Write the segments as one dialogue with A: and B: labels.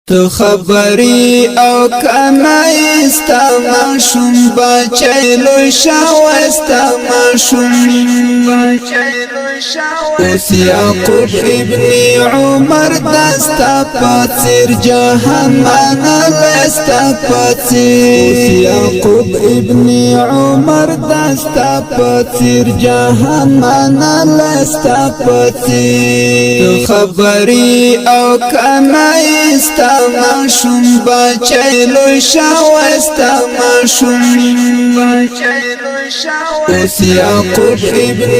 A: تو خبری او کنایستا ماشوم بچه لوی شاوستا ماشوم اوس یعقوب ابن عمر دستا پاتیر جهنم لستا پاتیر اوس یعقوب ابن عمر دستا پاتیر جهنم لستا پاتیر تو خبری او کنایستا ماشوم بچه لوی شاوستا ماشوم اوس یعقوب ابن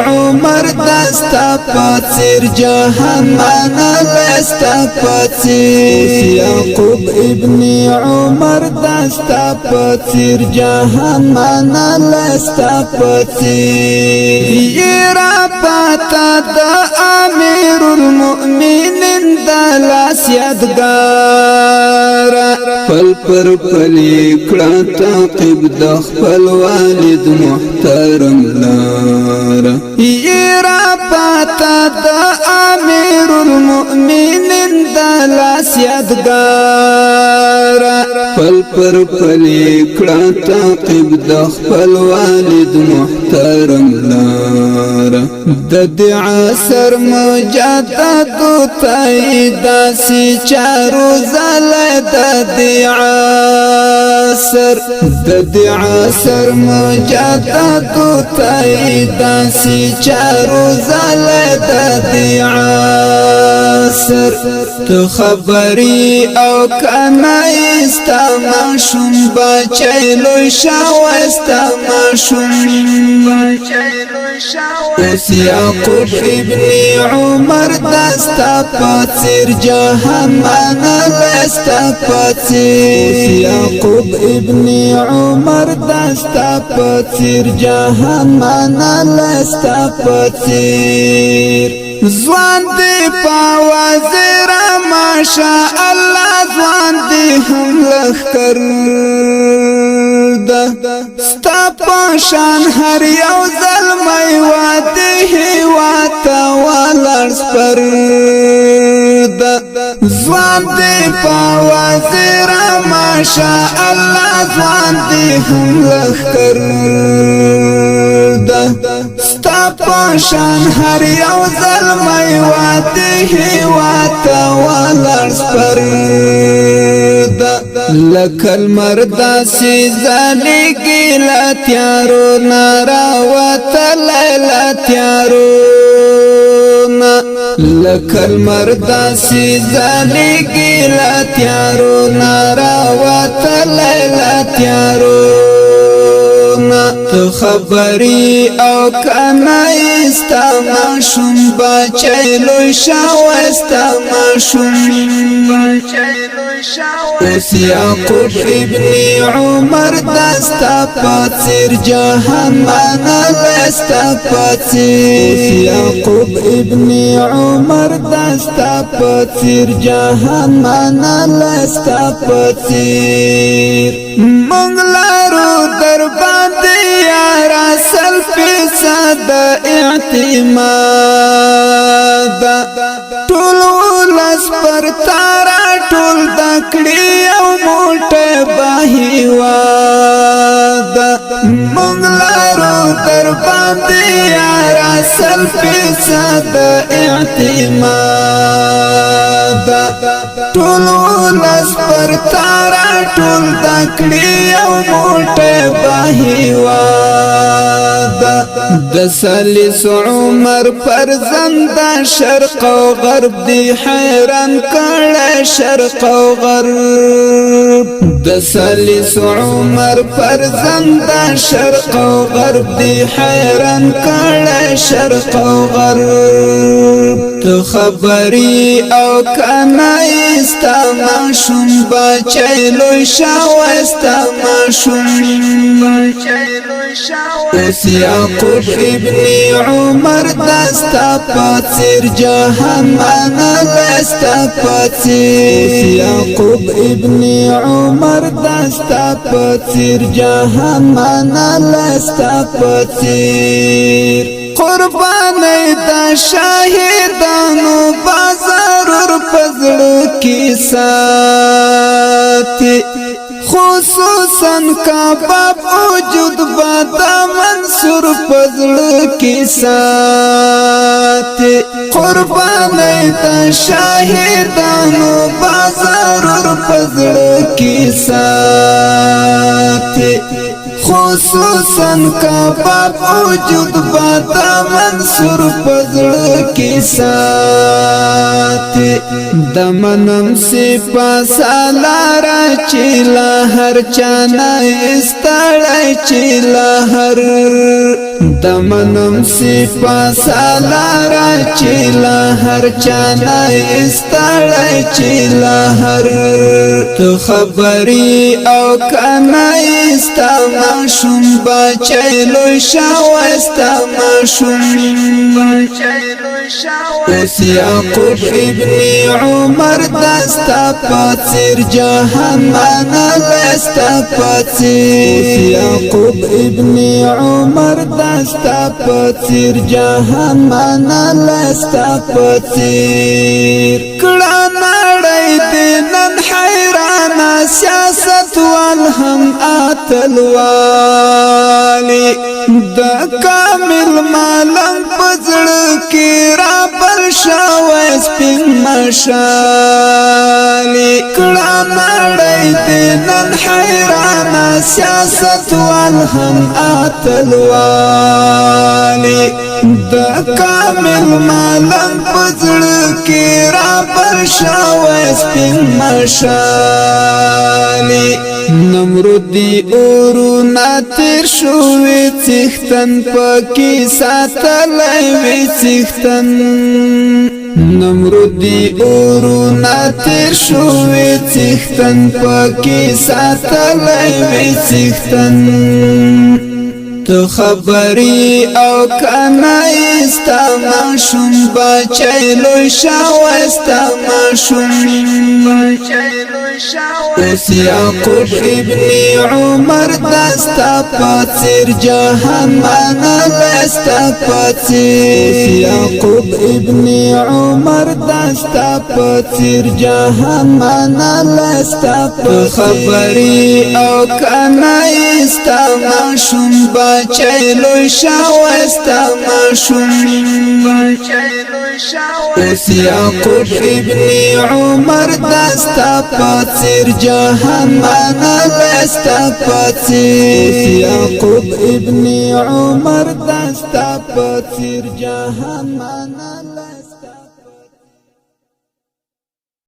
A: عمر دستا پاتیر جهنم لستا پاتیر اوس یعقوب ابن عمر دستا پاتیر جهنم لستا پاتیر یرا پاتا دا امیر المؤمنین دلاس یادگار پل پر پلی کړه تعقیب د خپل والد محترم لار یرا پاتا د امیر المؤمنین دلاس یادگار پل پر پلی کړه تعقیب د خپل والد محترم لار د دې عصر مجدد تایداسی چارو زل د عصر مجدد تایداسی چارو زل د عصر تو خبری او کنایستا ماشوم بچه لوی شاوستا ماشوم اوس یعقوب ابن عمر دستا پاتیر جهنم لستا پاتیر اوس یعقوب ابن عمر دستا پاتیر جهنم لستا پاتیر زوان دی پاوزر ماشاء الله زوان دی هم لخکر ستا پاشان هر یو ظلمی واده واتا والر سپر زوان دی پاوزر ماشاء الله زوان دی هم لخکر ستا پاشان هر یو ظلمی واده واتا والر سپر لکل مردا سی زلیگی لاتیارو ناراوات لیلا تیارو لکل مردا سی زلیگی لاتیارو ناراوات لیلا تیارو تو خبری او کنایستا ماشوم بچه لوی شاوستا ماشوم اوس یعقوب ابن عمر دستا پاتیر جهنم لستا پاتیر اوس یعقوب ابن عمر دستا پاتیر جهنم لستا پاتیر منگلارو در باندې یارا سلفی صد اعتماد ټول ولس پر تارا ټول دکړی او موټه بهیوا مونږ لارو در باندې یارا سلفی صد اعتماد ټول ولس پر تارا ټول دکړی او موټه بهیوا د سلیس عمر پر زنده شرق او غرب دی حیران کړه شرق او غرب د سلیس عمر پر زنده شرق او غرب دی حیران کړه شرق او غرب تو خبری او کنایستا ماشوم بچه لوی شاوستا ماشوم اوس یعقوب ابن عمر دستا پاتیر جهنم لستا پاتیر اوس یعقوب ابن عمر دستا پاتیر جهنم لستا پاتیر قربانی دا شاهدانو بازارور پزړ کی ساتي خصوصا کباب وجود بادا منصور پزړ کی ساتي قربانی دا شاهدانو بازارور پزړ کی ساتي خصوصا کباب وجود بادا منصور پزړ کی ساتي دمنم سپا سالارا چیلا هر چانا استړی چیلا هر دمنم سپا سالارا چیلا هر چانا استړی چیلا هر تو خبری او کنا استا ماشوم بچلو شاوستا ماشوم اوس یعقوب ابن عمر دستا پاتیر جهنم لستا پاتیر یعقوب ابن عمر دستا پاتیر جهنم لستا پاتیر کړه نړۍ دې نن حیرانه سیاست والهم اتلوالی دا کامل مالم پزړ کی را بل شاوې سپین مشالی کړه نړۍ دې نن حیرانه سیاست والهم اتلوالی دا کامل مالم پزړ کی را بل شاوې سپین مشالی نمرودی اورو ناتر شوی چختن پاکی ساتلای وی چختن نمرودی اورو ناتر شوی چختن پاکی ساتلای وی چختن تو خبری او کنا استا ماشوم بچلو شاوستا ماشوم اوس یعقوب ابن عمر دستا پاتیر جهنم لستا پاتیر یعقوب ابن عمر دستا پاتیر جهنم لستا پاتیر خبری او کنا استا ماشوم بچلو شاوستا ماشوم اوس یعقوب ابن عمر دستا پاتیر جهنم لستا پاتیر یعقوب ابن عمر دستا پاتیر جهنم